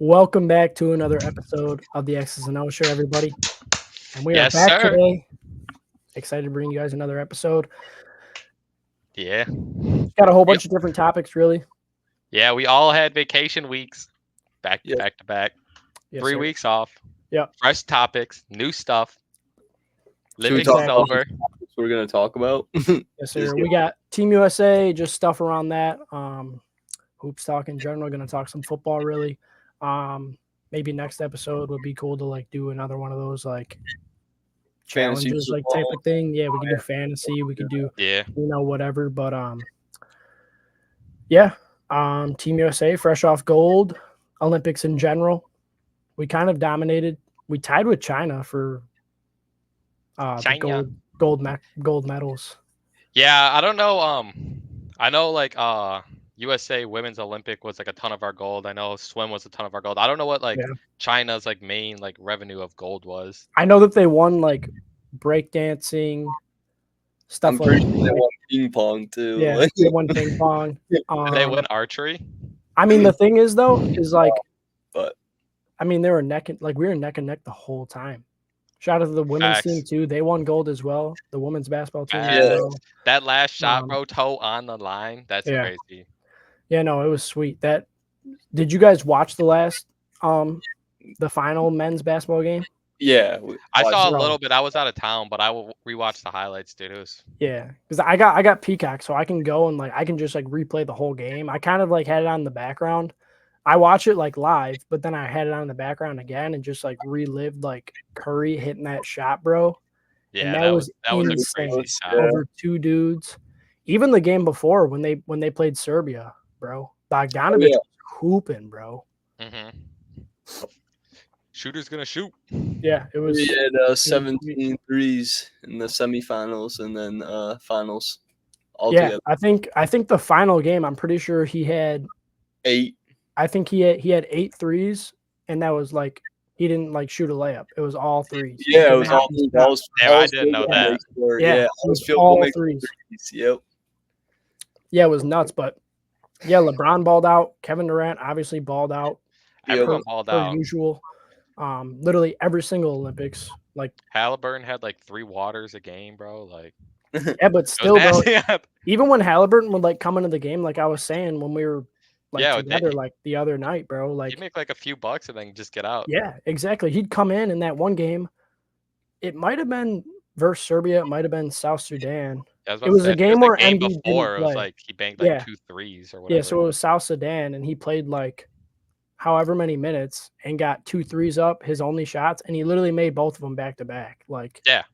Welcome back to another episode of the X's and O Show, everybody. And we are Yes, back sir. today. Excited to bring you guys another episode. Yeah. Got a whole bunch of different topics, really. Yeah, we all had vacation weeks back Yep. back to back. Yes, 3 sir. weeks off. Yep. Fresh topics, new stuff. Should we Living talk is about over. what we're gonna talk about? Yes, sir. We got Team USA, just stuff around that. Hoops talk in general. Going to talk some football, really. Maybe next episode would be cool to like do another one of those like Fantasy challenges, like type of thing. Yeah, we can do fantasy. We could do Yeah. whatever. But yeah. Team USA, fresh off gold. Olympics in general, we kind of dominated. We tied with China for the China. gold medals. Yeah, I don't know. I know like USA Women's Olympic was like a ton of our gold. I know swim was a ton of our gold. I don't know what like China's like main like revenue of gold was. I know that they won like breakdancing stuff. I'm pretty like sure they won ping pong too. Yeah, Like, they won ping pong. Did they win archery? I mean, the thing is though, is like, but I mean, we were neck and neck the whole time. Shout out to the women's Facts. team too. They won gold as well. The women's basketball team. Facts. as well. That last shot, bro, toe on the line. That's crazy. Yeah, no, it was sweet. Did you guys watch the last the final men's basketball game? yeah, I saw a little bit. I was out of town, but I will rewatch the highlights, dude. It was because I got Peacock, so I can go and like I can just like replay the whole game. I kind of like had it on in the background. I watch it like live, but then I had it on in the background again and just like relived like Curry hitting that shot, bro. Yeah, and that was a insane. crazy shot. Over two dudes. Even the game before when they played Serbia, bro. Bogdanovic was hooping, bro. Mm-hmm. Shooter's gonna shoot. Yeah, it was. We had 17 threes in the semifinals and then finals. Yeah, I think the final game, I'm pretty sure he had 8. I think he had 8 threes, and that was like he didn't like shoot a layup. It was all threes. Yeah, it was all threes. I didn't know that. Yeah, it was all threes. Yep. Yeah, it was nuts, but yeah, LeBron balled out. Kevin Durant obviously balled out. Everyone balled out. Usual. Literally every single Olympics. Like Halliburton had like 3 waters a game, bro. Like yeah, but still, bro. Yeah. Even when Halliburton would like come into the game, like I was saying when we were like together, like the other night, bro. Like you make like a few bucks and then just get out. Yeah, exactly. He'd come in that one game. It might have been versus Serbia. It might have been South Sudan. Yeah, it was a game where Embiid before didn't it was play. like he banged like 2 threes or whatever. Yeah, so it was South Sudan, and he played like however many minutes and got 2 threes up, his only shots, and he literally made both of them back to back. Like shout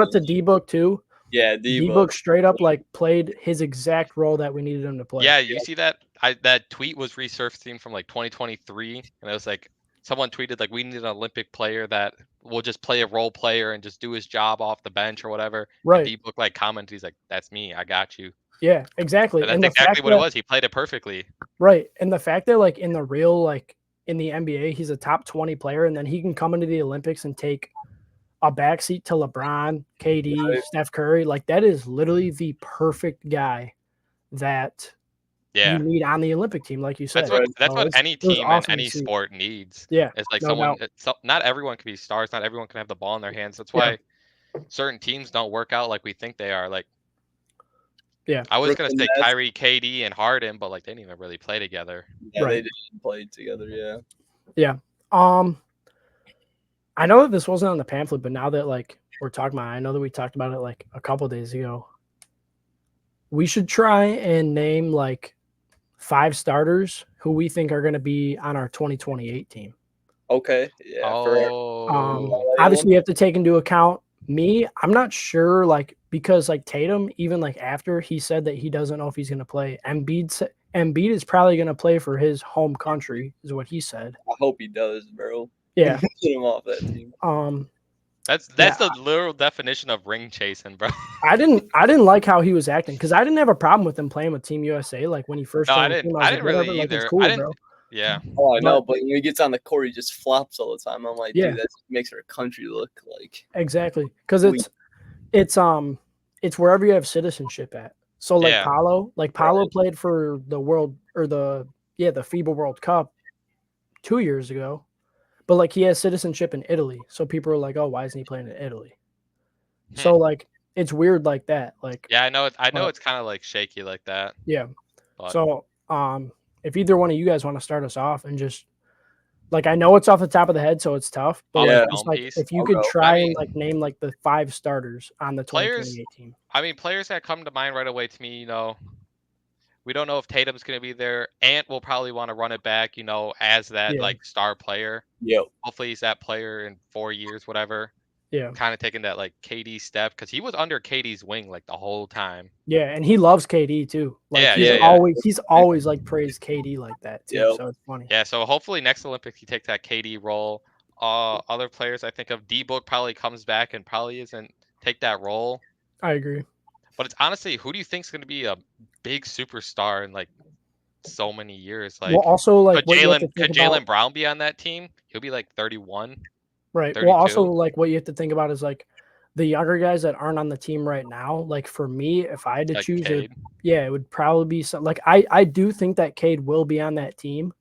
out to D-Book too. Yeah, D-Book straight up like played his exact role that we needed him to play. Yeah, you see that? That tweet was resurfacing from like 2023, and it was like someone tweeted like we need an Olympic player that will just play a role player and just do his job off the bench or whatever. Right. D-Book like commented, he's like, "That's me. I got you." Yeah, exactly. And that's exactly what it was. He played it perfectly. Right, and the fact that like in the real like in the NBA, he's a top 20 player, and then he can come into the Olympics and take a backseat to LeBron, KD, Steph Curry. Like that is literally the perfect guy that you need on the Olympic team, like you said. That's what any team and any sport needs. Yeah, it's like not everyone can be stars. Not everyone can have the ball in their hands. That's why certain teams don't work out like we think they are. Like, I was gonna say Kyrie, KD, and Harden, but like they didn't even really play together. Yeah, they didn't play together. Yeah. I know that this wasn't on the pamphlet, but now that like we're talking about it, I know that we talked about it like a couple of days ago. We should try and name like 5 starters who we think are going to be on our 2028 team. Okay. Yeah. Obviously, you have to take into account me. I'm not sure, like because like Tatum, even like after he said that he doesn't know if he's going to play. Embiid is probably going to play for his home country, is what he said. I hope he does, bro. Yeah. Get him off that team. That's the literal definition of ring chasing, bro. I didn't like how he was acting because I didn't have a problem with him playing with Team USA. Like when he first. No, I didn't really either. Cool, bro. Yeah. Oh, I know, but when he gets on the court, he just flops all the time. I'm like, dude, that makes our country look like exactly because it's wherever you have citizenship at. So like Paulo played for the world or the FIBA World Cup 2 years ago, but like he has citizenship in Italy, so people are like, oh, why isn't he playing in Italy? So like it's weird like that. Like yeah, I know it's kind of like shaky like that. Yeah. But. So if either one of you guys want to start us off and just like I know it's off the top of the head, so it's tough. But like if you could try and like name like the 5 starters on the 2028 team. I mean, players that come to mind right away to me, we don't know if Tatum's going to be there. Ant will probably want to run it back, as that like star player. Yep. Hopefully he's that player in 4 years, whatever. Yeah. Kind of taking that like KD step because he was under KD's wing like the whole time. Yeah, and he loves KD too. Like he's always like praised KD like that too. Yep. So it's funny. Yeah, so hopefully next Olympics he takes that KD role. Other players I think of, D-Book probably comes back and probably isn't take that role. I agree. But it's honestly, who do you think is going to be a big superstar in like so many years? Like, well, also like could Jaylen Brown be on that team? He'll be like 31. Right. 32. Well, also like what you have to think about is like the younger guys that aren't on the team right now. Like for me, if I had to choose it, it would probably be some like I do think that Cade will be on that team.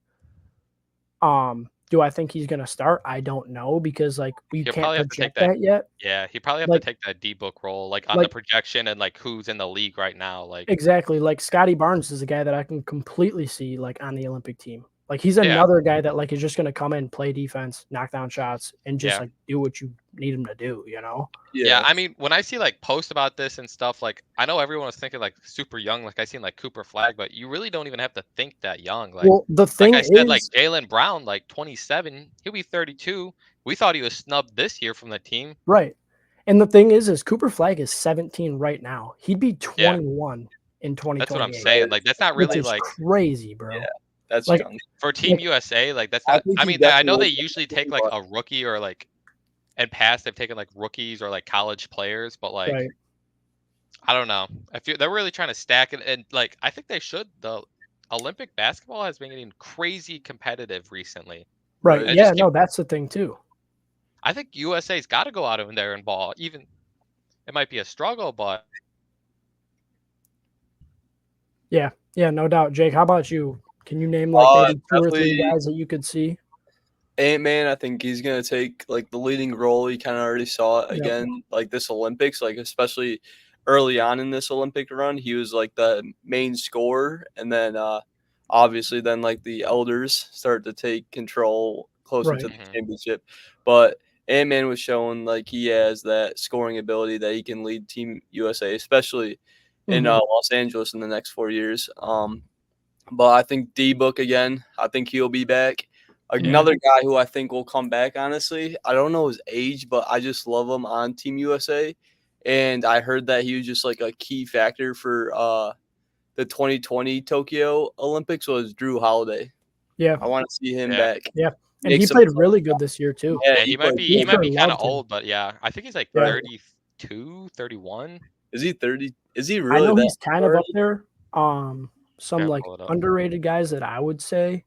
Do I think he's gonna start? I don't know because like we can't project that yet. Yeah, he probably have to take that D-Book role, like on the projection and like who's in the league right now. Like exactly, like Scotty Barnes is a guy that I can completely see like on the Olympic team. Like he's another guy that like is just gonna come in, play defense, knock down shots, and just like do what you need him to do. Yeah, I mean, when I see like posts about this and stuff, like I know everyone was thinking like super young, like I seen like Cooper Flag, but you really don't even have to think that young. Like, well, the thing like I said, like Jaylen Brown, like 27, he'll be 32. We thought he was snubbed this year from the team, right? And the thing is Cooper Flag is 17 right now. He'd be 21 in 2028. That's what I'm saying. Like that's not really like crazy, bro. Yeah. That's like young. For Team USA, like that's not. I mean, I know they usually take like a rookie or like, in past they've taken like rookies or like college players, but like, I don't know. I feel they're really trying to stack it, and like I think they should. The Olympic basketball has been getting crazy competitive recently. Right. Yeah. No, that's the thing too. I think USA's got to go out of there and ball. Even it might be a struggle, but yeah, no doubt. Jake, how about you? Can you name like maybe 2 or 3 guys that you could see? Ant-Man, I think he's gonna take like the leading role. He kind of already saw it again, like this Olympics, like especially early on in this Olympic run, he was like the main scorer, and then obviously then like the elders started to take control closer to the championship. But Ant-Man was showing like he has that scoring ability that he can lead Team USA, especially in Los Angeles in the next 4 years. But I think D-Book again, I think he'll be back. Another guy who I think will come back, honestly, I don't know his age, but I just love him on Team USA. And I heard that he was just like a key factor for the 2020 Tokyo Olympics was Drew Holiday. Yeah. I want to see him back. Yeah. And he played really good this year too. Yeah, he might be kind of old, but yeah, I think he's like 32, 31. Is he 30? Is he really? I know he's kind of up there. Some like underrated guys that I would say.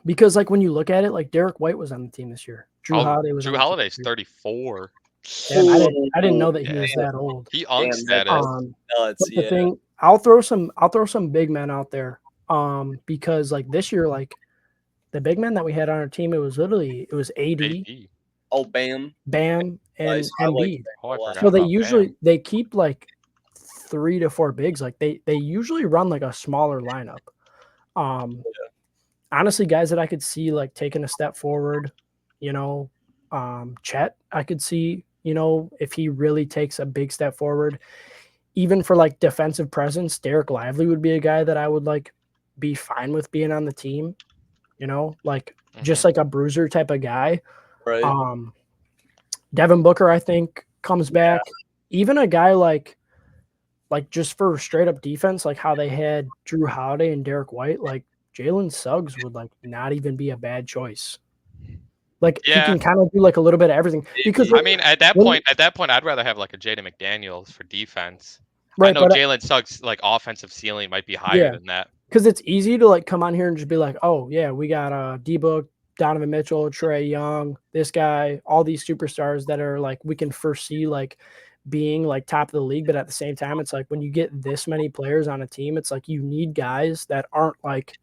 Because like when you look at it, like Derek White was on the team this year. Drew Holiday's 34. Yeah, I didn't know that he was that old. He status. The thing, I'll throw some big men out there. Because like this year, like the big men that we had on our team, it was AD. Oh, Bam, and Embiid. So they keep like 3 to 4 bigs. Like they usually run like a smaller lineup. Honestly, guys that I could see like taking a step forward, Chet, I could see, if he really takes a big step forward, even for like defensive presence, Derek Lively would be a guy that I would like be fine with being on the team, just like a bruiser type of guy. Right. Devin Booker, I think, comes back. Even a guy like just for straight up defense, like how they had Drew Holiday and Derek White, like Jalen Suggs would like not even be a bad choice. Like he can kind of do like a little bit of everything. Because I mean, at that point, I'd rather have like a Jaden McDaniels for defense. Right, I know Jalen Suggs like offensive ceiling might be higher than that. Because it's easy to like come on here and just be like, oh yeah, we got D-Book, Donovan Mitchell, Trae Young, this guy, all these superstars that are like we can foresee like being like top of the league, but at the same time, it's like when you get this many players on a team, it's like you need guys that aren't like,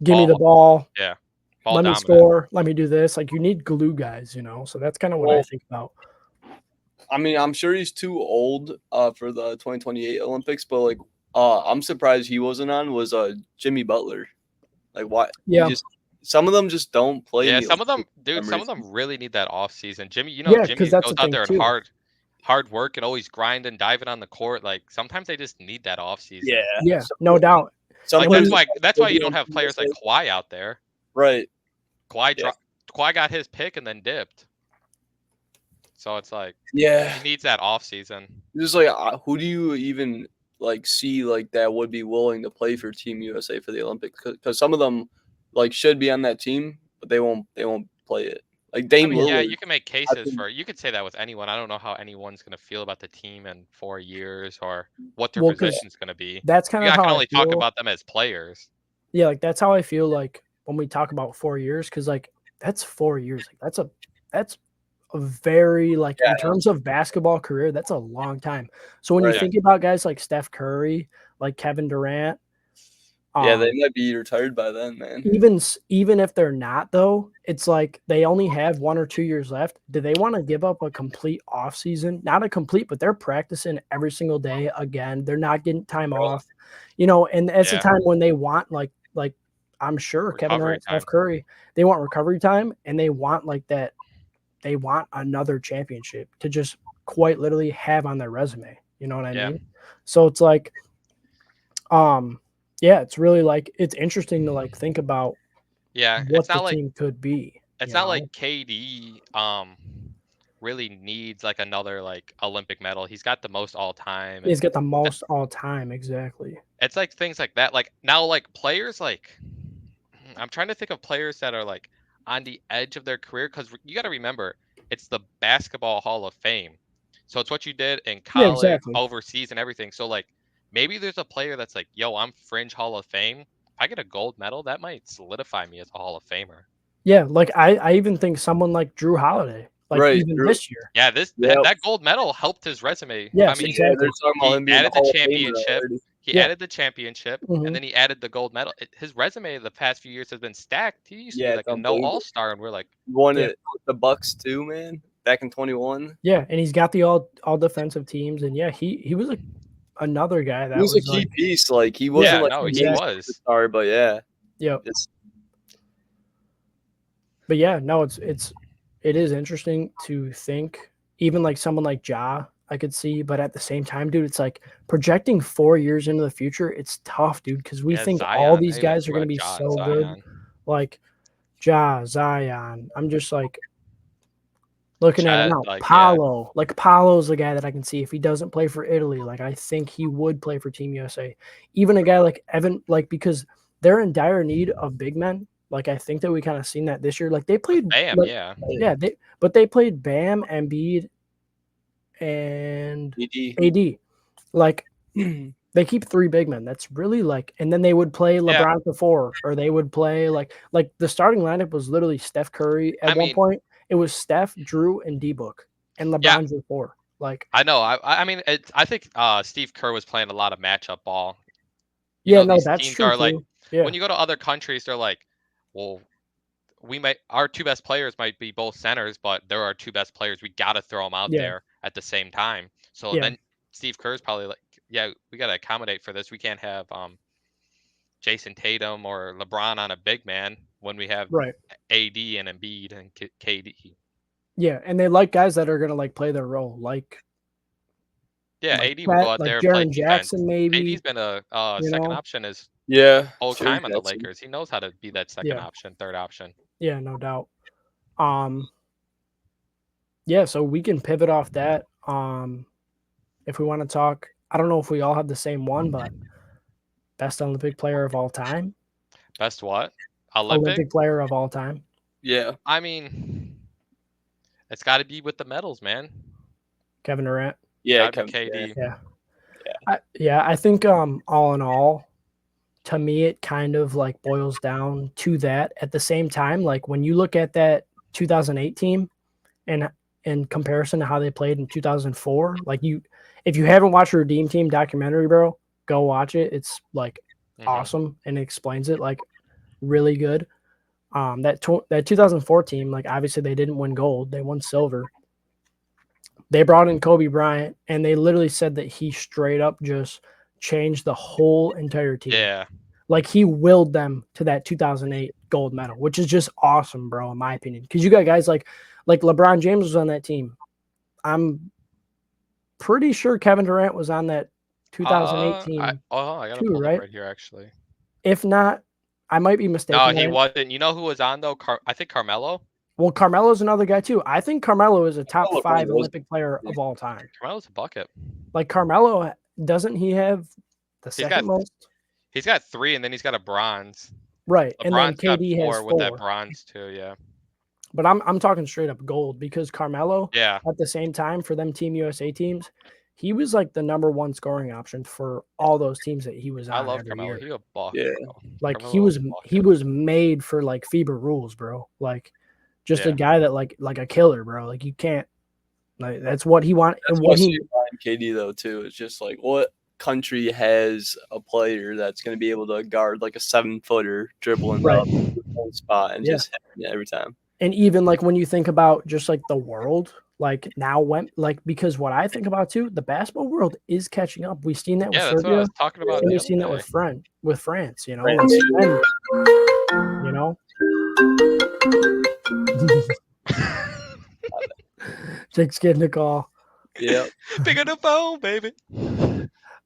give me the ball. Yeah. Let me score. Let me do this. Like you need glue guys, you know? So that's kind of what I think about. I mean, I'm sure he's too old for the 2028 Olympics, but like I'm surprised he wasn't on was Jimmy Butler. Like why? Yeah. Some of them just don't play. Yeah, some of them really need that off season. Jimmy, Jimmy goes out there and hard work and always grind and diving on the court. Like sometimes they just need that off season. Yeah, no doubt. Like that's why you don't have players like Kawhi out there. Right. Kawhi got his pick and then dipped. So it's like, he needs that off season. Just like, who do you even like see like that would be willing to play for Team USA for the Olympics? Because some of them like should be on that team, but they won't play it. Like Dame Lillard. Yeah, you can make cases for. You could say that with anyone. I don't know how anyone's gonna feel about the team in 4 years or what their position's gonna be. That's kind of how I can only talk about them as players. Yeah, like that's how I feel like when we talk about 4 years, because like that's 4 years. Like that's a very like in terms of basketball career, that's a long time. So when you think about guys like Steph Curry, like Kevin Durant, they might be retired by then, man. Even if they're not, though, it's like they only have 1 or 2 years left. Do they want to give up a complete off season? Not a complete, but they're practicing every single day again. They're not getting time off, and it's a time when they want like I'm sure recovery Kevin Durant, Steph Curry, they want recovery time and they want like that. They want another championship to just quite literally have on their resume. You know what I mean? So it's like, it's really like it's interesting to like think about what the team could be. It's not like KD really needs like another like Olympic medal. He's got the most all time. He's got the most all time, exactly. It's like things like that. Like now, like players like I'm trying to think of players that are like on the edge of their career, because you got to remember it's the Basketball Hall of Fame. So it's what you did in college, overseas, and everything. So like maybe there's a player that's like, yo, I'm fringe Hall of Fame. If I get a gold medal, that might solidify me as a Hall of Famer. Yeah, like I even think someone like Drew Holiday, like even this year. Yeah, that gold medal helped his resume. Yes, I mean, exactly. He added the championship. He added the championship, and then he added the gold medal. His resume the past few years has been stacked. He used to be like a no all-star, and we're like, won it with the Bucks too, man. Back in 21. Yeah, and he's got the all defensive teams, and he was another guy that was a key piece. Like he wasn't he was a star, but But yeah, no, it is interesting to think. Even like someone like Ja, I could see, but at the same time, dude, it's like projecting 4 years into the future. It's tough, dude, because we think all these guys are going to be so good. Like Ja, Zion. I'm just like looking at it now. Like, Paolo. Like Paolo's the guy that I can see if he doesn't play for Italy. Like I think he would play for Team USA. Even a guy like Evan, like because they're in dire need of big men. Like I think that we kind of seen that this year. Like they played Bam, they played Bam, Embiid, and AD. Like they keep 3 big men. That's really like, and then they would play LeBron to 4, or they would play like the starting lineup was literally Steph Curry at one point. It was Steph, Drew, and D-Book, and LeBron drew 4. Like I know. I mean, I think Steve Kerr was playing a lot of matchup ball. That's true. Are like when you go to other countries, they're like, well, our 2 best players might be both centers, but they're our 2 best players. We got to throw them out there at the same time. So then Steve Kerr's probably like, we got to accommodate for this. We can't have Jason Tatum or LeBron on a big man when we have AD and Embiid and KD. Yeah, and they like guys that are gonna like play their role, like AD will go out there and play Jackson, maybe. AD's been a second option is whole time on the Lakers. He knows how to be that second option, third option. Yeah, no doubt. So we can pivot off that. If we want to talk, I don't know if we all have the same one, but best Olympic player of all time. Best what? Olympic player of all time. Yeah. I mean, it's got to be with the medals, man. Kevin Durant. Yeah, KD. I think all in all, to me, it kind of like boils down to that. At the same time, like when you look at that 2008 team, and in comparison to how they played in 2004. Like if you haven't watched a Redeem Team documentary, bro, go watch it. It's like awesome and it explains it like really good. That 2004 team, like obviously they didn't win gold, they won silver. They brought in Kobe Bryant, and they literally said that he straight up just changed the whole entire team. Yeah. Like he willed them to that 2008 gold medal, which is just awesome, bro, in my opinion. Because you got guys like LeBron James was on that team. I'm pretty sure Kevin Durant was on that 2008 team I got to too, pull right? it right here, actually. If not, I might be mistaken. No, he wasn't. You know who was on, though? I think Carmelo. Well, Carmelo's another guy, too. I think Carmelo is a top 5 Olympic player of all time. Carmelo's a bucket. Like Carmelo, doesn't he have the second most? He's got 3, and then he's got a bronze. Right, LeBron's and then KD got 4 has 4 with that bronze too. Yeah, but I'm talking straight up gold because Carmelo. Yeah. At the same time, for them Team USA teams, he was like the number 1 scoring option for all those teams that he was on. I love every Carmelo. year. He a bucket. Yeah. Bro. Like Carmelo he was made for like FIBA rules, bro. Like just a guy that like a killer, bro. Like you can't. Like that's what he wanted. That's and what he KD though too. It's just like what country has a player that's going to be able to guard like a 7-footer dribbling up the spot and just hitting it every time. And even like when you think about just like the world, like now because what I think about too, the basketball world is catching up. We've seen that with that's Serbia, what I was talking about. and we've seen that with France. You know, you know. Jake's getting a call. Yeah, pick up the phone, baby.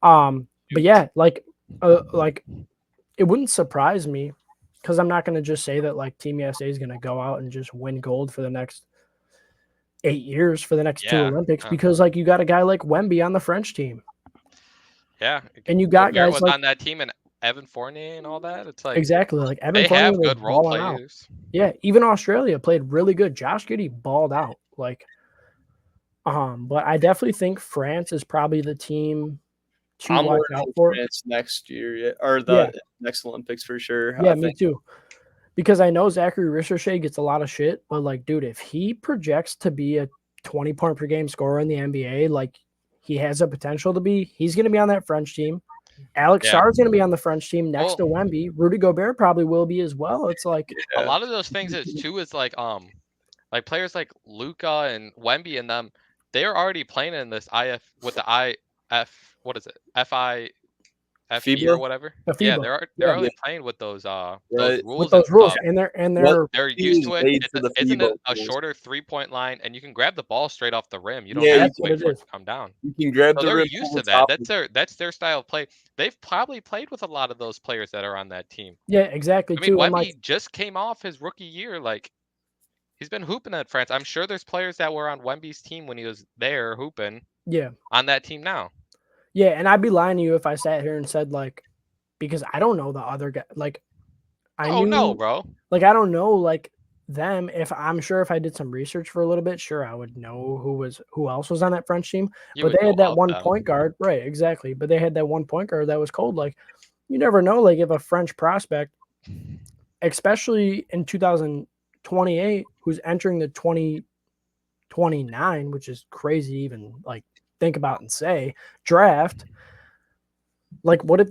But yeah, like it wouldn't surprise me because I'm not going to just say that like Team USA is going to go out and just win gold for the next 8 years for the next 2 Olympics because like you got a guy like Wemby on the French team. Yeah, and you got guys like on that team and Evan Fournier and all that. It's like exactly like Evan they Fournier have good role players. Out. Yeah, even Australia played really good. Josh Giddey balled out like. But I definitely think France is probably the team to watch out for France next year or the next Olympics for sure. Yeah, me too. Because I know Zachary Ricochet gets a lot of shit, but like, dude, if he projects to be a 20-point per game scorer in the NBA, like he has a potential to be, he's going to be on that French team. Alex Sarr is going to be on the French team next to Wemby. Rudy Gobert probably will be as well. It's like a lot of those things is like players like Luka and Wemby and them. They are already playing in this with the what is it? FIFE or whatever. Yeah, they're already playing with those rules. With those rules, and they're used to it. Isn't it a shorter 3-point line, and you can grab the ball straight off the rim? You don't have to wait for it to come down. You can grab the rim. They're used to that. That's their style of play. They've probably played with a lot of those players that are on that team. Yeah, exactly. I mean, Wemby just came off his rookie year, like. He's been hooping at France. I'm sure there's players that were on Wemby's team when he was there hooping. Yeah. On that team now. Yeah, and I'd be lying to you if I sat here and said like, because I don't know the other guy. Like, no, bro. Like I don't know like them. If I'm sure if I did some research for a little bit, sure I would know who else was on that French team. But they had that one point guard, right? Exactly. But they had that one point guard that was cold. Like, you never know. Like if a French prospect, especially in 2028, who's entering the 2029, which is crazy even like think about and say draft. Like what if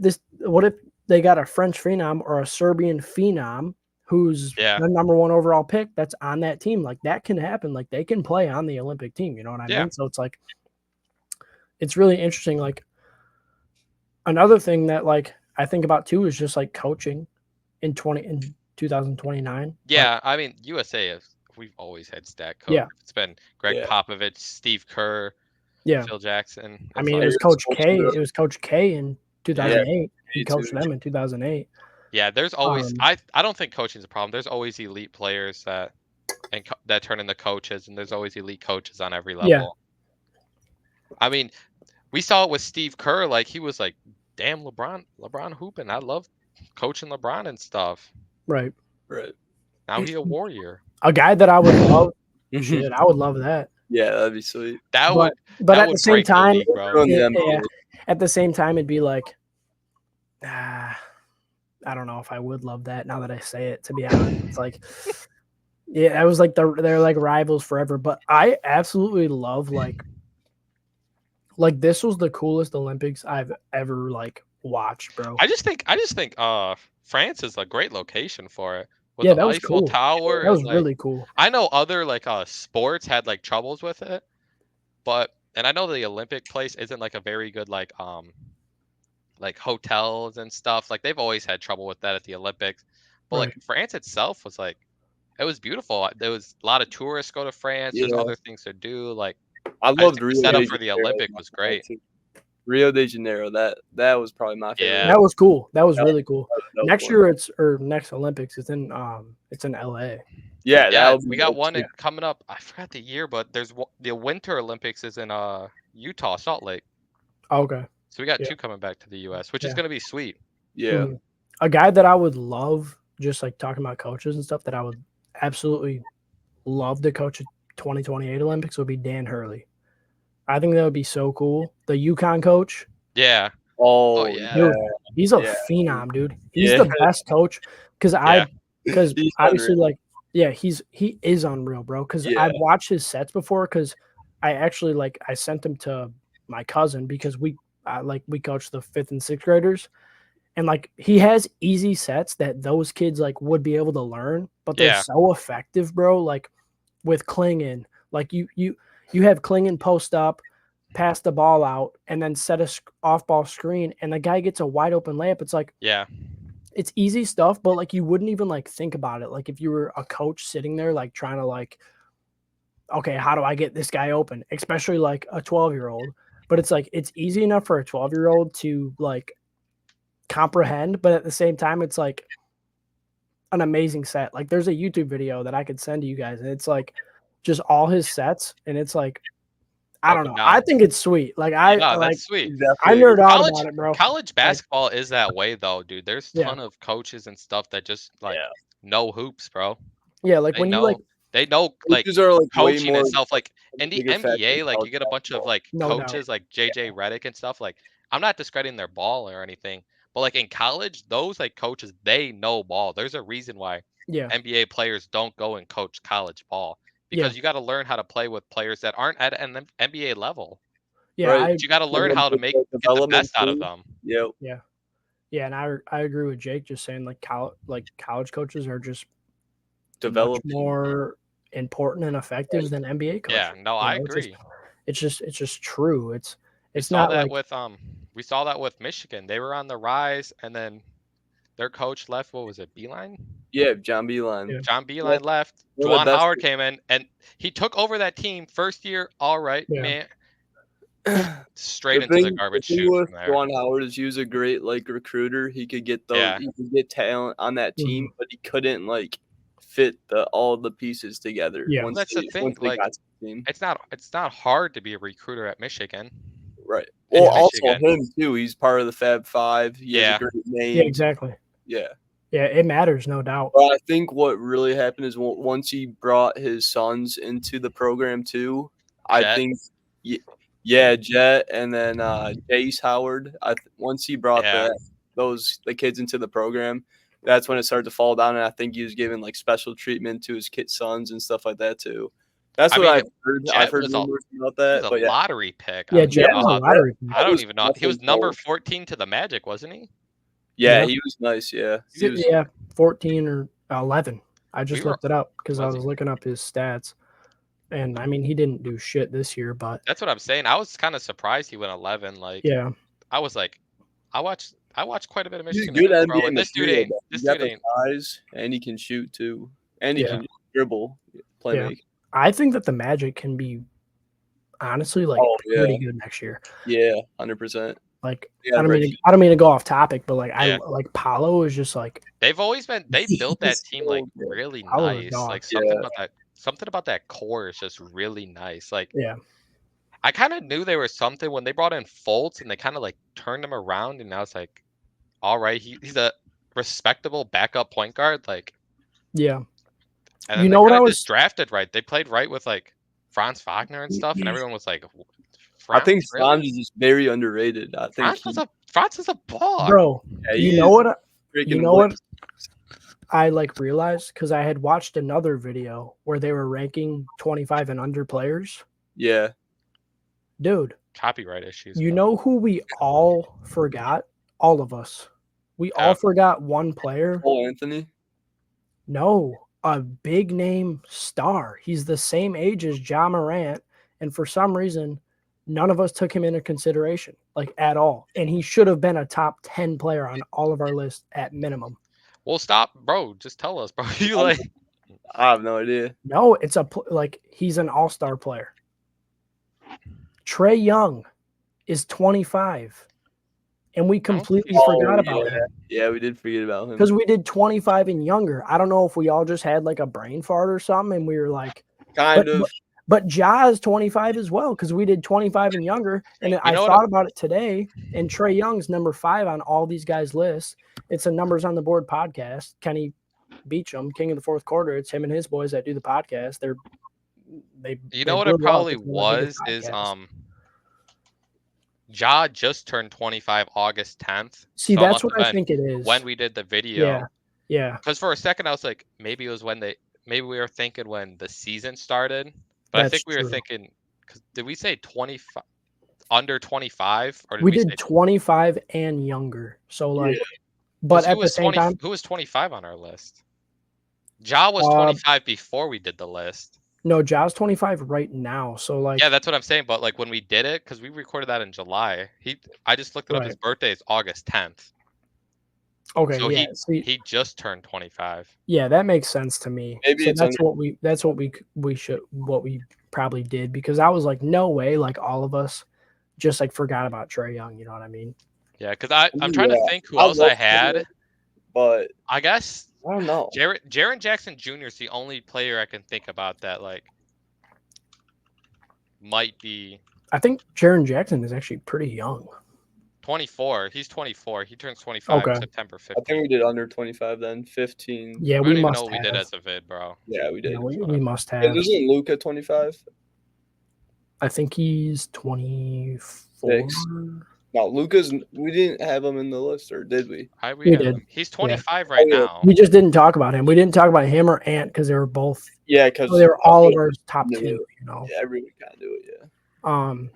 they got a French phenom or a Serbian phenom who's the number 1 overall pick that's on that team? Like that can happen. Like they can play on the Olympic team, you know what I mean? So it's like it's really interesting. Like another thing that like I think about too is just like coaching in 2029. Yeah, I mean USA we've always had stat coach. Yeah. It's been Greg Popovich, Steve Kerr, Phil Jackson. I mean, it was Coach K. It was Coach K in 2008. He coached them in 2008. Yeah, there's always I don't think coaching is a problem. There's always elite players that turn into coaches, and there's always elite coaches on every level. Yeah. I mean, we saw it with Steve Kerr. Like he was like, "Damn, LeBron hooping. I love coaching LeBron and stuff." Right. Now he's a warrior. A guy that I would love. Shit, I would love that. Yeah, that'd be sweet. But at the same time, at the same time, it'd be like, I don't know if I would love that. Now that I say it, to be honest, it's like, Yeah, it was like they're like rivals forever. But I absolutely love like this was the coolest Olympics I've ever like watched, bro. I just think France is a great location for it with Yeah, the that was Eiffel cool. Tower. That was And, like, really cool. I know other like sports had like troubles with it, and I know the Olympic place isn't like a very good like hotels and stuff. Like they've always had trouble with that at the Olympics. But Right. like France itself was like it was beautiful. There was a lot of tourists go to France. There's Yeah. other things to do. Like I I just loved think the Rio setup de for the Janeiro. Olympic was great. Rio de Janeiro, that was probably my favorite. Yeah. That was cool. That was That really cool. was a dope Next one. year next Olympics it's in LA. Yeah, Yeah, that we got one Yeah. coming up. I forgot the year, but the Winter Olympics is in Utah, Salt Lake. Okay. So we got Yeah. 2 coming back to the US, which is Yeah. going to be sweet. Yeah. A guy that I would love, just like talking about coaches and stuff, that I would absolutely love to coach at 2028 Olympics would be Dan Hurley. I think that would be so cool. The UConn coach. Yeah. Oh, yeah. Dude, he's a Yeah. phenom, dude. He's Yeah. the best coach because He's obviously unreal. like he is unreal, bro. Because Yeah. I've watched his sets before. Because I actually I sent him to my cousin because we coach the 5th and 6th graders, and like he has easy sets that those kids like would be able to learn, but they're Yeah. so effective, bro. Like with Klingon, like you have Klingon post up, pass the ball out, and then set a off ball screen, and the guy gets a wide open layup. It's like, Yeah. it's easy stuff, but like you wouldn't even like think about it. Like if you were a coach sitting there, like trying to like, okay, how do I get this guy open? Especially like a 12-year-old. But it's like, it's easy enough for a 12-year-old to like comprehend, but at the same time, it's like an amazing set. Like there's a YouTube video that I could send to you guys, and it's like just all his sets, and it's like, I don't know. I think it's sweet. Like that's sweet. I nerd out about it, bro. College basketball is that way though, dude. There's a ton of coaches and stuff that just like know hoops, bro. Yeah, like they know like Coaches are, like, way coaching more and stuff. Like in the bigger factor NBA, in like you college get a bunch of like No doubt. coaches like JJ Redick and stuff. Like I'm not discrediting their ball or anything, but like in college, those like coaches, they know ball. There's a reason why NBA players don't go and coach college ball, because you got to learn how to play with players that aren't at an NBA level. Yeah, Right. You got to learn how to get the best out of them. Yep. Yeah, and I agree with Jake just saying like college coaches are just Develop more important and effective than NBA coaches. Yeah, no, I agree. It's just true. It's saw not that like we saw that with Michigan. They were on the rise, and then their coach left. What was it, Beeline? Yeah, John Beeline. Yeah. John Beeline left. Juwan Howard came in, and he took over that team first year. All right, man. Straight into the garbage chute from there. Juwan Howard is he was a great like recruiter. He could get he could get talent on that team, but he couldn't like fit all the pieces together. Yeah, well, that's the thing. Like, it's not hard to be a recruiter at Michigan. Right. Well, also him too. He's part of the Fab Five. He has a great name. Yeah, exactly. Yeah. Yeah, it matters, no doubt. But I think what really happened is once he brought his sons into the program too, I think, Jet, and then Jace Howard. Once he brought the kids into the program, that's when it started to fall down, and I think he was giving like special treatment to his sons and stuff like that too. That's what I've heard. I've heard rumors about that. It was a lottery pick. Yeah, Jet was a lottery pick. I don't even know. He was number 14 to the Magic, wasn't he? Yeah, he was nice. Yeah, 14 or 11. I just looked it up because I was looking up his stats, and I mean he didn't do shit this year, but that's what I'm saying. I was kind of surprised he went 11. Like, I was like, I watched quite a bit of Michigan. He's good NBA, and this dude ain't. Size, and he can shoot too, and he can dribble, playmaker. I think that the Magic can be honestly like pretty good next year. Yeah, 100%. Like I don't mean to go off topic, but like I like Paolo is just like they built that team like really nice. Like something about that core is just really nice. Like I kind of knew there was something when they brought in Fultz and they kind of like turned him around, and I was like, all right, he's a respectable backup point guard. Like and then what I was drafted right. They played right with like Franz Wagner and stuff, and everyone was like, I think Franz is just very underrated. I think Franz is a baller, bro. Yeah, you know what? I like realized because I had watched another video where they were ranking 25 and under players. Yeah. Dude. Copyright issues. You know who we all forgot? All of us. We all forgot one player. Cole Anthony? No, a big name star. He's the same age as Ja Morant, and for some reason, none of us took him into consideration, like at all. And he should have been a top 10 player on all of our lists at minimum. Well, stop, bro. Just tell us, bro. You like? I have no idea. No, it's he's an all-star player. Trae Young is 25. And we completely forgot about him. Yeah, we did forget about him. Because we did 25 and younger. I don't know if we all just had like a brain fart or something, and we were like, kind of. But Ja is 25 as well, because we did 25 and younger. And I thought about it today, and Trae Young's number 5 on all these guys' lists. It's a Numbers on the Board podcast. Kenny Beachum, king of the fourth quarter. It's him and his boys that do the podcast. You know what it probably was is Ja just turned 25 August 10th. See, that's what I think it is. When we did the video. Yeah. Because for a second I was like, maybe it was maybe we were thinking when the season started. But I think we were thinking, because did we say 25 under 25? Or did we did 25 and younger. So like, but at the same time, who was 25 on our list? Ja was 25 before we did the list. No, Ja's 25 right now. So like, yeah, that's what I'm saying. But like when we did it, because we recorded that in July, I just looked it up. His birthday is August 10th. Okay, so yeah. He just turned 25. Yeah, that makes sense to me. Maybe so that's what we probably did, because I was like, no way, like all of us just like forgot about Trae Young. You know what I mean? Yeah, because I'm trying to think who else I had, but I guess. I don't know. Jaren Jackson Jr. is the only player I can think about that like might be. I think Jaren Jackson is actually pretty young. 24. He's 24. He turns 25 September 15th. I think we did under 25 then. 15. Yeah, we must know we did as a vid, bro. Yeah, we did. Yeah, we must have. Yeah, isn't Luka 25? I think he's 24. No, Luka's. We didn't have him in the list, or did we? We did. He's 25 right now. We just didn't talk about him. We didn't talk about him or Ant because they were both. Yeah, because they were all of our top 2. You know. Yeah, everyone kind of do it. Yeah.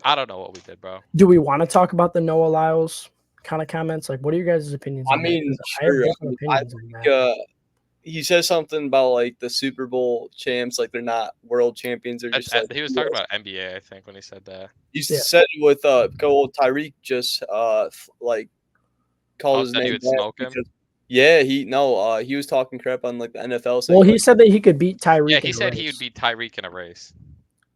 I don't know what we did, bro. Do we want to talk about the Noah Lyles kind of comments? Like, what are your guys' opinions? I mean, sure. I think, he says something about like the Super Bowl champs, like they're not world champions. They're just. Like, he was talking about NBA, I think, when he said that. He said it with Tyreek just like called his name. He would smoke him. Yeah, he was talking crap on like the NFL. Well, he said that he could beat Tyreek. Yeah, he said he would beat Tyreek in a race.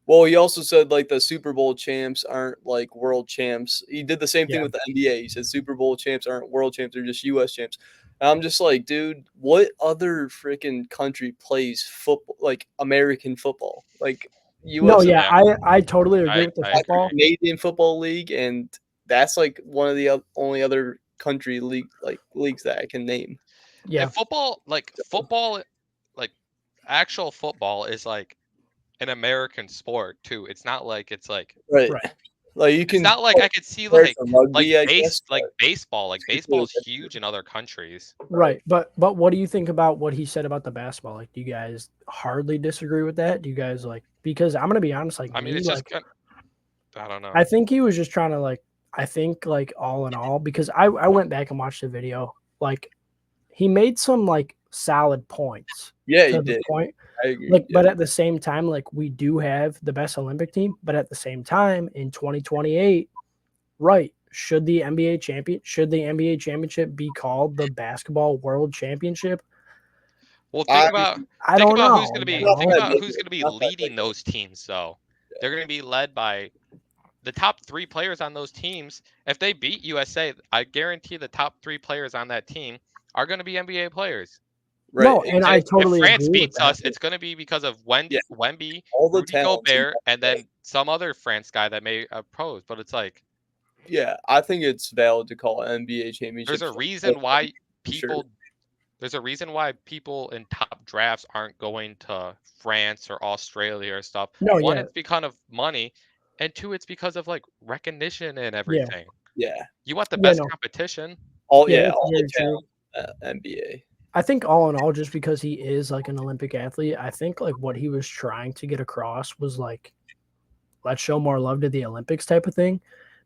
Well, he also said like the Super Bowl champs aren't like world champs. He did the same thing with the NBA. He said Super Bowl champs aren't world champs; they're just U.S. champs. And I'm just like, dude, what other freaking country plays football, like American football, like U.S. No, yeah, I totally agree with the football. Canadian Football League, and that's like one of the only other country leagues that I can name. Yeah, and football, like actual football is like an American sport too. It's not like it's like right. Like you can. It's not like I could see like rugby, baseball. Like baseball is huge in other countries. Right, but what do you think about what he said about the basketball? Like, do you guys hardly disagree with that? Do you guys like? Because I'm gonna be honest, like I mean, it's like, just I don't know. I think he was just trying to like. I think like all in all, because I went back and watched the video. Like, he made some like solid points. Yeah, he did. Point. I agree. Like, but at the same time, like we do have the best Olympic team, but at the same time, in 2028, right? Should the NBA championship be called the Basketball World Championship? Well, think about who's going to be leading those teams. Though they're going to be led by the top 3 players on those teams. If they beat USA, I guarantee the top 3 players on that team are going to be NBA players. Right. No, and I totally agree. If France agree beats us, it's going to be because of Wemby, Rudy Gobert, and then some other France guy that may oppose. But it's like, yeah, I think it's valid to call NBA championship. There's a reason why people. There's a reason why people in top drafts aren't going to France or Australia or stuff. No, One, it's because of money, and 2, it's because of like recognition and everything. Yeah. You want the best competition. All the talent, NBA. I think all in all, just because he is like an Olympic athlete, I think like what he was trying to get across was like, let's show more love to the Olympics type of thing.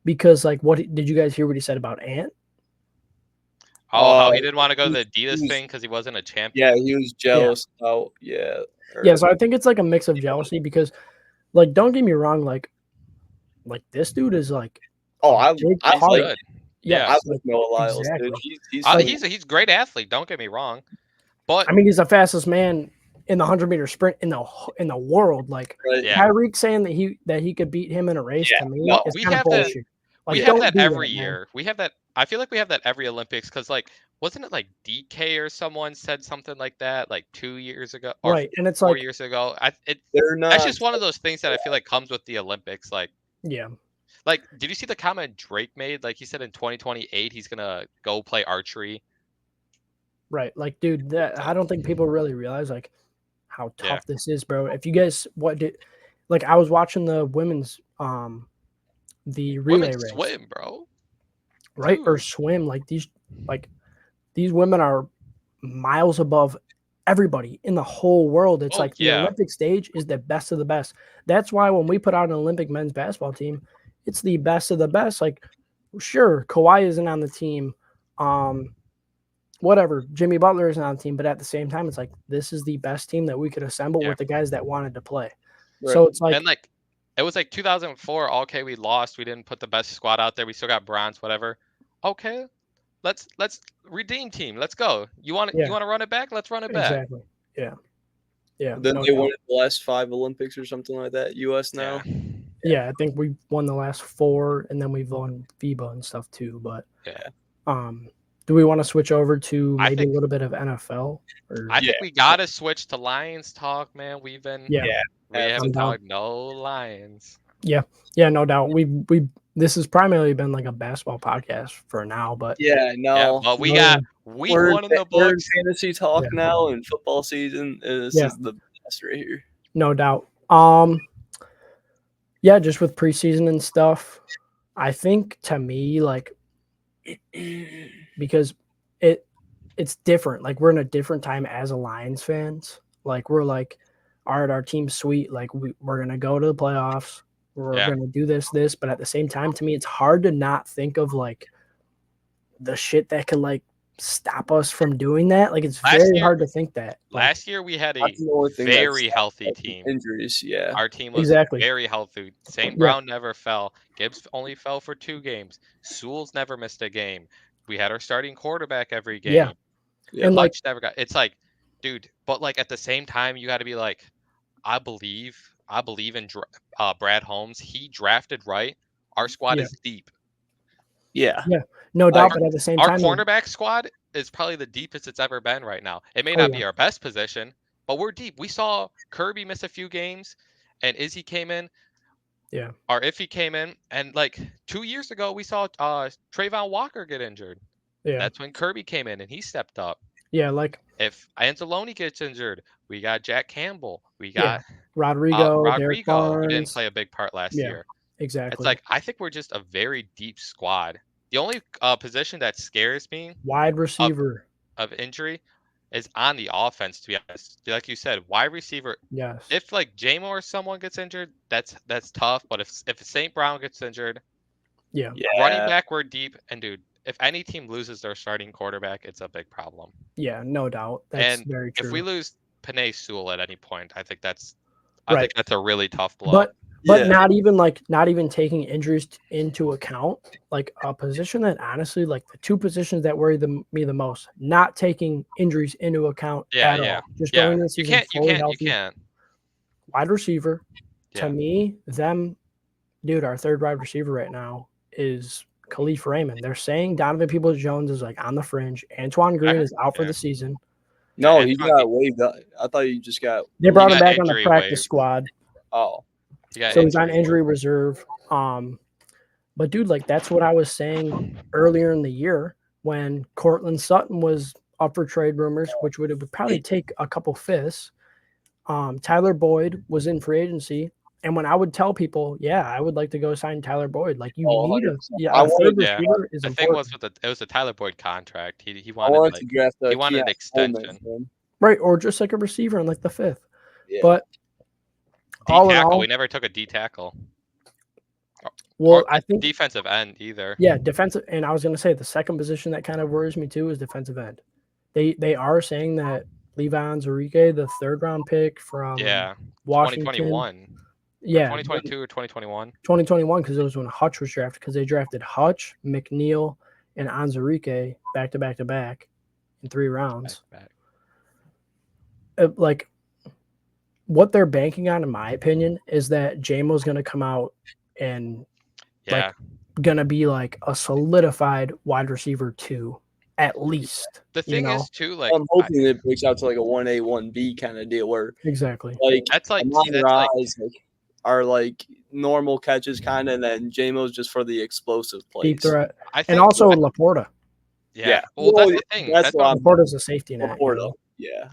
Because like, did you guys hear what he said about Ant? Oh, how he didn't want to go to the Adidas thing because he wasn't a champion. Yeah, he was jealous. Yeah. Yeah, so I think it's like a mix of jealousy because, like, don't get me wrong, like this dude is like, I good. Yeah, I like Noah Lyles, exactly. dude. He's a great athlete. Don't get me wrong, but I mean, he's the fastest man in the 100-meter sprint in the world. Like, Tyreek saying that he could beat him in a race to me is kind of bullshit. Like, we have that every year. We have that. I feel like we have that every Olympics because, like, wasn't it like DK or someone said something like that like 2 years ago or right? And it's 4 like years ago. They're not. That's just one of those things that I feel like comes with the Olympics. Like, yeah. Like, did you see the comment Drake made? Like, he said in 2028 he's gonna go play archery. Right, like, dude, I don't think people really realize like how tough this is, bro. If you guys like, I was watching the women's the relay race. Swim, bro. Right, dude. Or swim. Like these women are miles above everybody in the whole world. It's like the Olympic stage is the best of the best. That's why when we put out an Olympic men's basketball team, it's the best of the best. Like, sure, Kawhi isn't on the team. Whatever, Jimmy Butler isn't on the team, but at the same time, it's like this is the best team that we could assemble with the guys that wanted to play. Right. So it's like, and like it was like 2004. Okay, we lost. We didn't put the best squad out there. We still got bronze, whatever. Okay, let's redeem team. Let's go. You want to run it back? Let's run it back. Exactly. Yeah. Yeah. Then they won the last 5 Olympics or something like that. US now. Yeah, I think we won the last 4, and then we've won FIBA and stuff too. But do we want to switch over to maybe a little bit of NFL? I think we gotta switch to Lions talk, man. We haven't talked no Lions. Yeah, no doubt. This has primarily been like a basketball podcast for now, but but we got week 1 in the books. We're in fantasy talk now, and football season. This is the best right here. No doubt. Just with preseason and stuff, I think to me, like, because it's different. Like, we're in a different time as a Lions fans. Like, we're like, all right, our team's sweet. Like, we're gonna go to the playoffs. We're gonna do this, but at the same time, to me, it's hard to not think of like the shit that could like stop us from doing that. Like, it's very hard to think that. Last year we had a very healthy team. Injuries, Our team was very healthy. St. Brown never fell. Gibbs only fell for 2 games. Sewell's never missed a game. We had our starting quarterback every game. And like, never got. It's like, dude, but like at the same time, you got to be like, I believe in Brad Holmes. He drafted right. Our squad is deep. Yeah, no doubt. But at the same time, our cornerback squad is probably the deepest it's ever been right now. It may not be our best position, but we're deep. We saw Kirby miss a few games, and Izzy came in. Yeah. Or if he came in, and like 2 years ago, we saw Trayvon Walker get injured. Yeah. That's when Kirby came in and he stepped up. Yeah, like if Anzalone gets injured, we got Jack Campbell. We got Rodrigo, who didn't play a big part last year. Exactly. It's like I think we're just a very deep squad. The only position that scares me, wide receiver of injury, is on the offense. To be honest, like you said, wide receiver. Yes. If like J-Mo or someone gets injured, that's tough. But if St. Brown gets injured, running back, we're deep. And dude, if any team loses their starting quarterback, it's a big problem. Yeah, no doubt. That's very true. If we lose Penei Sewell at any point, I think that's a really tough blow. But not even taking injuries into account, like a position that honestly, like the 2 positions that worry me the most, not taking injuries into account at all. Just going into the season fully healthy. You can't. Wide receiver, to me, dude, our 3rd wide receiver right now is Khalif Raymond. They're saying Donovan Peoples-Jones is like on the fringe. Antoine Green is out for the season. No, he got waived. I thought you just got. They brought him back on the practice squad. Oh. So he's on injury reserve. But dude, like that's what I was saying earlier in the year when Cortland Sutton was up for trade rumors, which would probably take a couple fifths. Tyler Boyd was in free agency. And when I would tell people, yeah, I would like to go sign Tyler Boyd. Like you need a third receiver is the important. thing was it was a Tyler Boyd contract. He I wanted to draft he wanted an extension. Right, or just like a receiver in like the 5th. Yeah. But all in all, we never took a D tackle. Well, or I think defensive end either. Yeah, defensive, and I was going to say the second position that kind of worries me too is defensive end. They are saying that Le'Veon Enrique, the 3rd round pick from Washington, 2021, yeah, 2022 or 2021, 2021, because it was when Hutch was drafted. Because they drafted Hutch, McNeil, and Enrique back to back in 3 rounds. Like what they're banking on, in my opinion, is that JMO's going to come out and like gonna be like a solidified wide receiver 2 at least. The thing is too, like I'm hoping it breaks out to like a 1A 1B kind of deal where exactly like that's like are like normal catches kind of, and then JMO's just for the explosive plays. Deep threat. And also Laporta. Yeah. Well, that's the thing. That's Laporta's a safety net. Laporta. Yeah.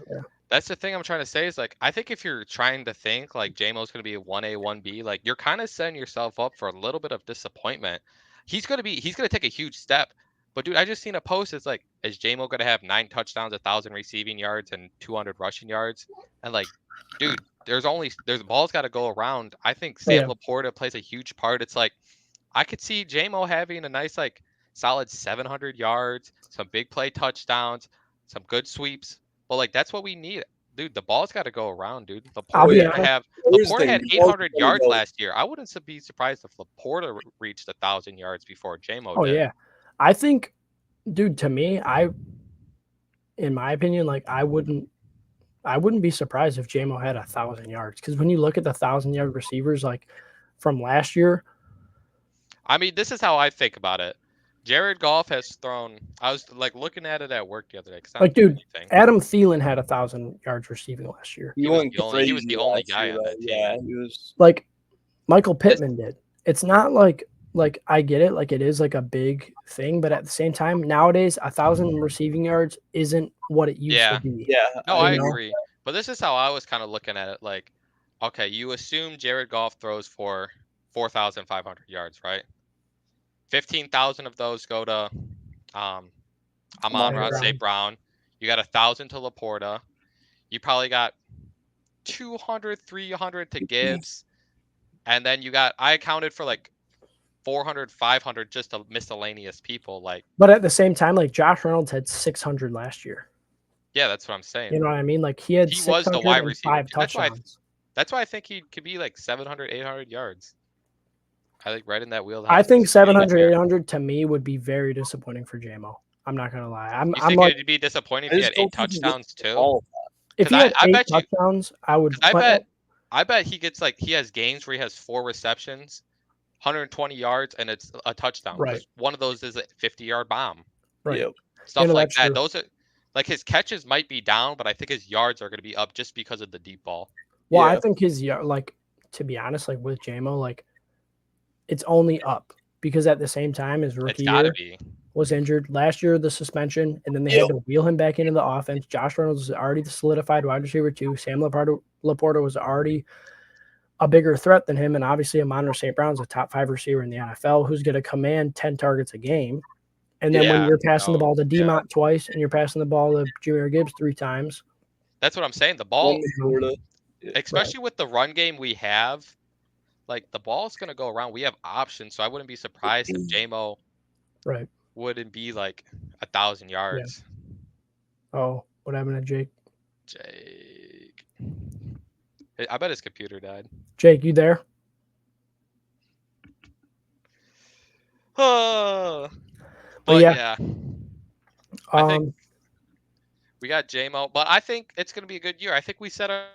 That's the thing I'm trying to say is like I think if you're trying to think like JMO's going to be a 1A 1B, like you're kind of setting yourself up for a little bit of disappointment. He's going to take a huge step. But dude, I just seen a post. It's like, is JMO going to have 9 touchdowns, 1,000 receiving yards, and 200 rushing yards? And like, dude, there's balls got to go around. I think Sam Laporta plays a huge part. It's like I could see JMO having a nice like solid 700 yards, some big play touchdowns, some good sweeps. Well, like that's what we need, dude. The ball's got to go around, dude. Laporta had 800 yards last year. I wouldn't be surprised if Laporta reached 1,000 yards before JMO did. Oh yeah, I think, dude. To me, in my opinion, like I wouldn't be surprised if JMO had 1,000 yards because when you look at the 1,000-yard receivers like from last year, I mean, this is how I think about it. Jared Goff has thrown. I was like looking at it at work the other day. Like, dude, Adam Thielen had 1,000 yards receiving last year. He was the only guy on that team. Yeah, he was like Michael Pittman did. It's not like I get it, like it is like a big thing, but at the same time, nowadays 1,000 receiving yards isn't what it used to be. Yeah, no, I agree. But this is how I was kind of looking at it. Like, okay, you assume Jared Goff throws for 4,500 yards, right? 15,000 of those go to Amon-Ra St. Brown. You got 1,000 to Laporta. You probably got 200, 300 to Gibbs. And then I accounted for like 400, 500 just to miscellaneous people. Like, but at the same time, like Josh Reynolds had 600 last year. Yeah, that's what I'm saying. You know what I mean? Like he was the wide receiver. Touchdowns. That's why I think he could be like 700, 800 yards. I think right in that wheelhouse. I think 700, 800 to me would be very disappointing for JMO. I'm not gonna lie. I'm like, it'd be disappointing if he had 8 touchdowns too. If he had 8 touchdowns, I would. I bet he gets he has games where he has 4 receptions, 120 yards, and it's a touchdown. Right. One of those is a 50-yard bomb. Right. Stuff like that. True. Those are like his catches might be down, but I think his yards are going to be up just because of the deep ball. Well, I think his to be honest, like with JMO, like it's only up because at the same time his rookie year was injured. Last year, the suspension, and then they had to wheel him back into the offense. Josh Reynolds was already the solidified wide receiver 2. Sam Laporta was already a bigger threat than him, and obviously Amon-Ra St. Brown's a top 5 receiver in the NFL who's going to command 10 targets a game. And then when you're passing the ball to DeMont twice and you're passing the ball to Jahmyr Gibbs 3 times. That's what I'm saying. The ball, especially with the run game we have, like the ball's going to go around. We have options, so I wouldn't be surprised if JMO wouldn't be like 1,000 yards. Yeah. Oh, what happened to Jake? I bet his computer died. Jake, you there? But yeah. I think we got JMO, but I think it's going to be a good year. I think we set a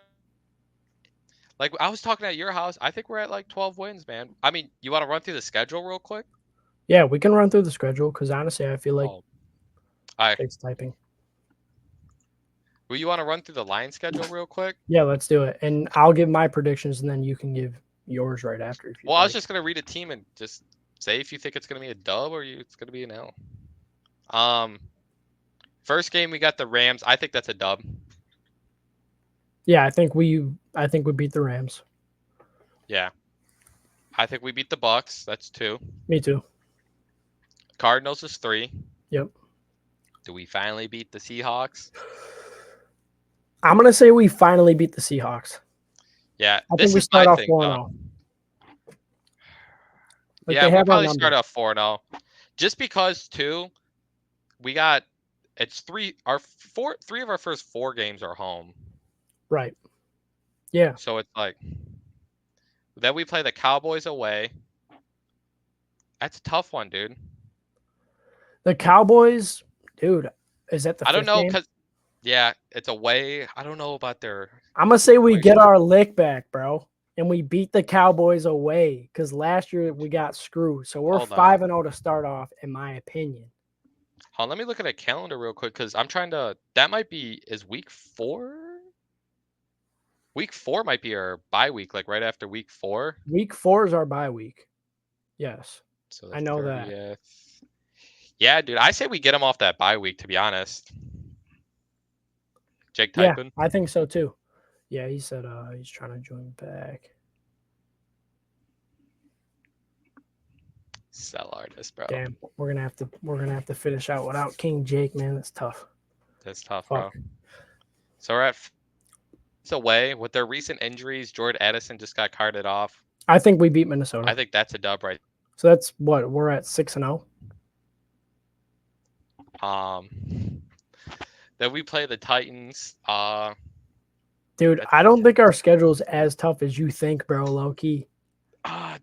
like I was talking at your house. I think we're at like 12 wins, man. I mean, you want to run through the schedule real quick? Yeah, we can run through the schedule because honestly, I feel like it's typing. Well, you want to run through the line schedule real quick? Yeah, let's do it. And I'll give my predictions, and then you can give yours right after. If you I was just going to read a team and just say if you think it's going to be a dub or it's going to be an L. First game we got the Rams. I think that's a dub. Yeah, I think we beat the Rams. Yeah. I think we beat the Bucks. That's 2. Me too. Cardinals is 3. Yep. Do we finally beat the Seahawks? I'm gonna say we finally beat the Seahawks. Yeah, I this think we is my start off thing. 4-0. Like Yeah, they we have our probably number. start off 4-0. Just because too, we got it's 3 of our first 4 games are home. Right. Yeah. So it's like then we play the Cowboys away. That's a tough one, dude. The Cowboys, dude, is that the I don't fifth know game? because yeah, it's away. I don't know about their. I'm gonna say we situation. get our lick back, bro, and we beat the Cowboys away because last year we got screwed. So we're Hold on. 5-0 to start off, in my opinion. Hold on, let me look at a calendar real quick because I'm trying to. That might be is week 4. Week 4 might be our bye week, like right after week 4. Week 4 is our bye week. Yes, So the I know 30th. that. Yeah, dude, I say we get him off that bye week. To be honest, Jake Yeah, Typin. I think so too. Yeah, he said he's trying to join back. Sell artist, bro. Damn, we're gonna have to finish out without King Jake, man. That's tough. That's tough, Fuck. bro. So we're at it's away with their recent injuries. Jordan Addison just got carted off. I think we beat Minnesota. I think that's a dub, right? So that's what we're at 6-0. Then we play the Titans. Dude, I don't think our schedule is as tough as you think, bro. Low key.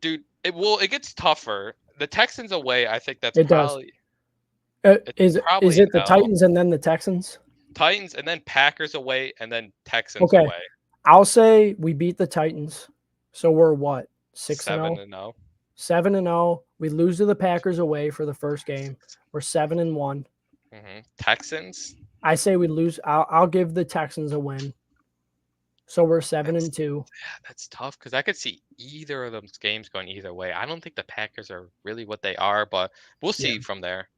Dude, it gets tougher. The Texans away, I think that's It probably does. Is it the L. Titans and then the Texans? Titans and then Packers away and then Texans Okay. away. I'll say we beat the Titans. So we're what? 6-0? 7-0. 7-0. We lose to the Packers away for the first game. We're 7-1. Texans. I say we lose. I'll give the Texans a win. So we're 7-2. Yeah, that's tough because I could see either of those games going either way. I don't think the Packers are really what they are, but we'll see from there.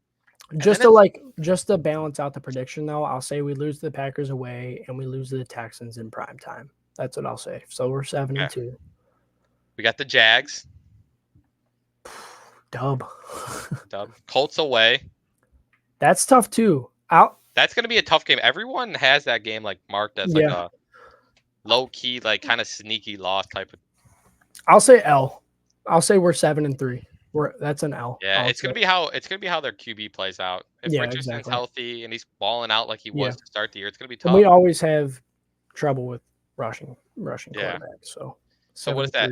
Just to balance out the prediction, though, I'll say we lose to the Packers away and we lose to the Texans in prime time. That's what I'll say. So we're 7-2. We got the Jags. Dub. Colts away. That's tough too. That's gonna be a tough game. Everyone has that game like marked as like a low key, like kind of sneaky loss type of. I'll say L. I'll say we're 7-3. That's an L. Yeah, it's gonna be how their QB plays out. If Richardson's healthy and he's balling out like he was to start the year, it's gonna be tough. And we always have trouble with rushing quarterbacks. So what is that?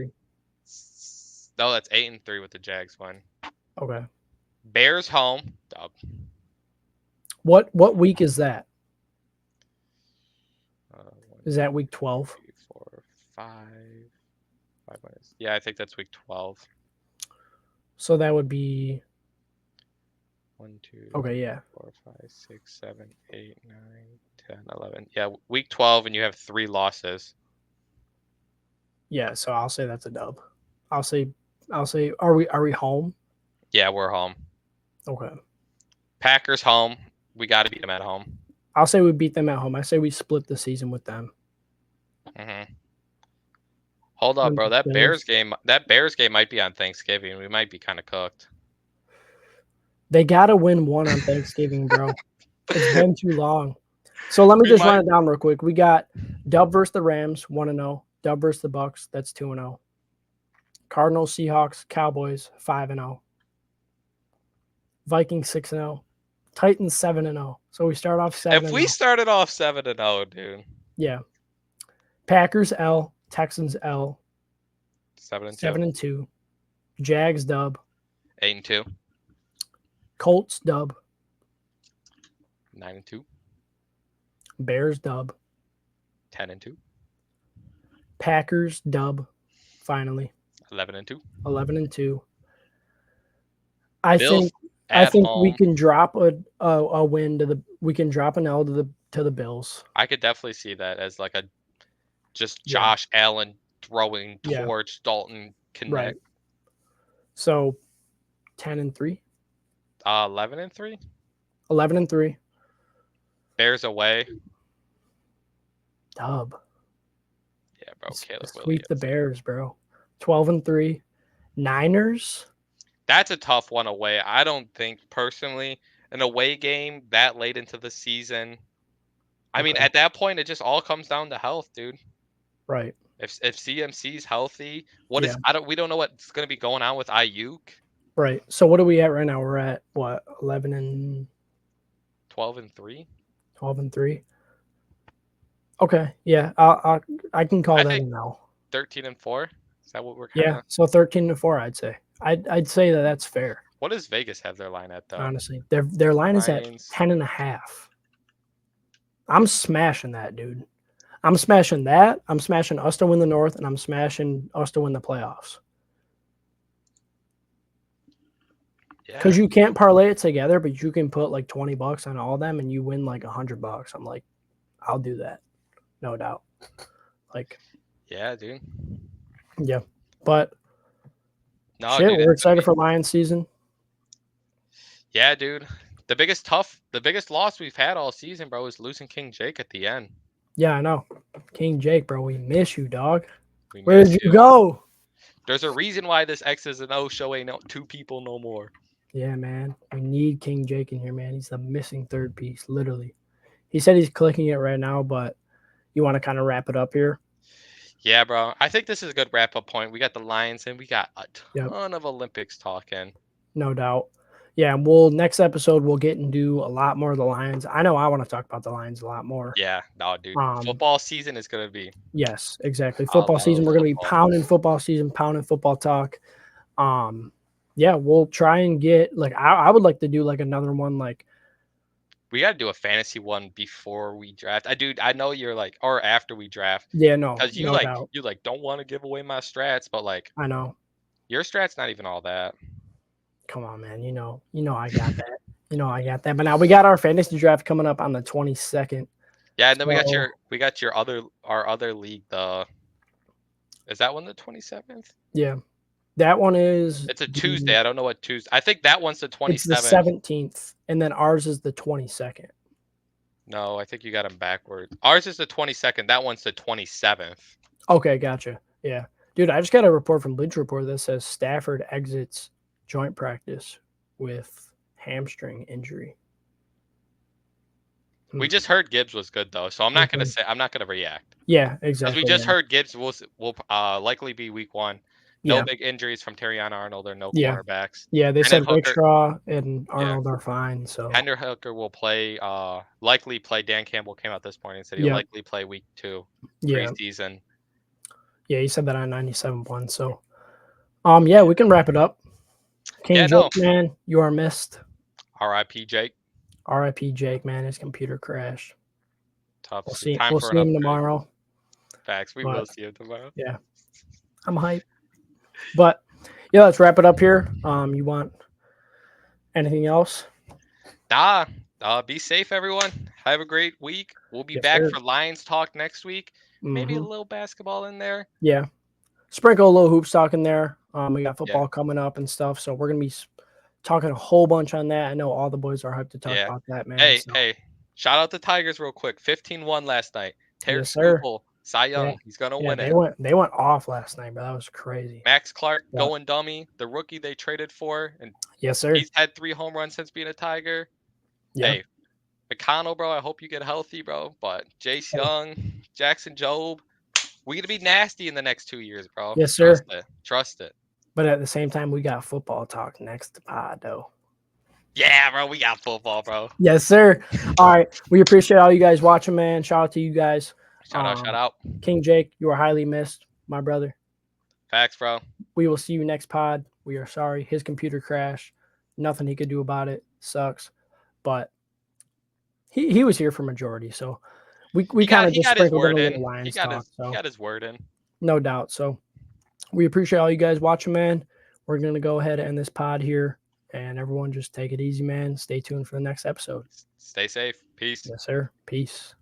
No, that's 8-3 with the Jags one. Okay. Bears home. Dub. What week is that? Is that week 12? 3, 4, 5 minutes. Yeah, I think that's week 12. So that would be 1, 2. Okay, yeah. 4, 5, 6, 7, 8, 9, 10, 11. Yeah, week 12, and you have 3 losses. Yeah, so I'll say that's a dub. I'll say are we home? Yeah, we're home. Okay. Packers home. We got to beat them at home. I'll say we beat them at home. I say we split the season with them. Hold up, bro. That Bears game might be on Thanksgiving. We might be kind of cooked. They got to win one on Thanksgiving, bro. It's been too long. So let me just run it down real quick. We got dub versus the Rams, 1-0. Dub versus the Bucks, that's 2-0. Cardinals, Seahawks, Cowboys, 5-0. Vikings, 6-0. Titans, 7-0. So we start off 7-0. If we started off 7-0, dude. Yeah. Packers, L. Texans, L. 7-2. Jags, dub. 8-2. Colts, dub. 9-2. Bears, dub. 10-2. Packers, dub. Finally. 11-2. 11-2. Bills I think home. we can drop a win we can drop an L to the Bills. I could definitely see that as like a just Josh Allen throwing towards Dalton Connect. Right. So 10-3. 11-3. 11-3. Bears away. Dub. Yeah, bro. Caleb Sweep the Bears, bro. 12-3. Niners. That's a tough one away. I don't think personally an away game that late into the season. I mean, at that point, it just all comes down to health, dude. Right. If CMC's healthy, we don't know what's going to be going on with Ayuk. Right. So what are we at right now? We're at what? 11-12 and 3. 12-3. Okay. Yeah. I can call that a no. 13-4. Is that what we're kind of? Yeah. So 13-4, I'd say. I'd say that's fair. What does Vegas have their line at though? Honestly, their line is at 10.5. I'm smashing that, dude. I'm smashing that. I'm smashing us to win the North, and I'm smashing us to win the playoffs. Because you can't parlay it together, but you can put like $20 on all of them, and you win like $100. I'm like, I'll do that, no doubt. Like, yeah, dude. Yeah, but no, shit, dude, we're excited for Lions season. Yeah, dude. The biggest loss we've had all season, bro, is losing King Jake at the end. Yeah, I know. King Jake, bro, we miss you, dog. Where did you go? There's a reason why this X's and O show ain't two people no more. Yeah, man. We need King Jake in here, man. He's the missing third piece, literally. He said he's clicking it right now, but you want to kind of wrap it up here? Yeah, bro. I think this is a good wrap-up point. We got the Lions, and we got a ton of Olympics talking. No doubt. Yeah, next episode we'll get and do a lot more of the Lions. I know I want to talk about the Lions a lot more. Yeah, no, dude. Football season is gonna be. Yes, exactly. Football season. We're gonna be pounding football season, pounding football talk. Yeah, we'll try and get I would like to do like another one like. We got to do a fantasy one before we draft. I know you're like, or after we draft. Yeah, no. Because you don't want to give away my strats, but like. I know. Your strat's not even all that. Come on, man. You know I got that. I got that. But now we got our fantasy draft coming up on the 22nd. Yeah, and then we got our other league. Is that one the 27th? Yeah. That one is. It's a Tuesday. I don't know what Tuesday. I think that one's the 27th. It's the 17th, and then ours is the 22nd. No, I think you got them backwards. Ours is the 22nd. That one's the 27th. Okay, gotcha. Yeah. Dude, I just got a report from Bleacher Report that says Stafford exits joint practice with hamstring injury. We just heard Gibbs was good though, so I'm not gonna react. Yeah, exactly. Because we just heard Gibbs will likely be week 1. No big injuries from Terrion Arnold or no cornerbacks. Yeah, they said Rickshaw and Arnold are fine. So Hendon Hooker will likely play. Dan Campbell came out this morning and said he'll likely play week 2 preseason. Yeah, he said that on 97.1. So yeah, we can wrap it up. King Jake, man, you are missed. R.I.P. Jake. R.I.P. Jake, man. His computer crashed. Tough. We'll see him tomorrow. Facts. We will see him tomorrow. Yeah. I'm hyped. But yeah, let's wrap it up here. You want anything else? Nah. Be safe, everyone. Have a great week. We'll be back for Lions talk next week. Maybe a little basketball in there. Yeah. Sprinkle a little hoops talk in there. We got football coming up and stuff. So we're going to be talking a whole bunch on that. I know all the boys are hyped to talk about that, man. Hey, shout out the Tigers real quick. 15-1 last night. Terry Scoopel, Cy Young. He's going to win it. They went off last night, but that was crazy. Max Clark going dummy, the rookie they traded for. And yes, sir. He's had 3 home runs since being a Tiger. Yeah. Hey, McConnell, bro, I hope you get healthy, bro. But Jace Young, Jackson Jobe, we're going to be nasty in the next 2 years, bro. Yes, sir. Trust it. But at the same time, we got football talk next pod, though. Yeah, bro, we got football, bro. Yes, sir. All right. We appreciate all you guys watching, man. Shout out to you guys. Shout out. King Jake, you are highly missed, my brother. Facts, bro. We will see you next pod. We are sorry. His computer crashed. Nothing he could do about it. Sucks. But he was here for majority, so we kind of just sprinkled in a little Lions talk. He got his word in. No doubt. So we appreciate all you guys watching, man. We're going to go ahead and end this pod here. And everyone just take it easy, man. Stay tuned for the next episode. Stay safe. Peace. Yes, sir. Peace.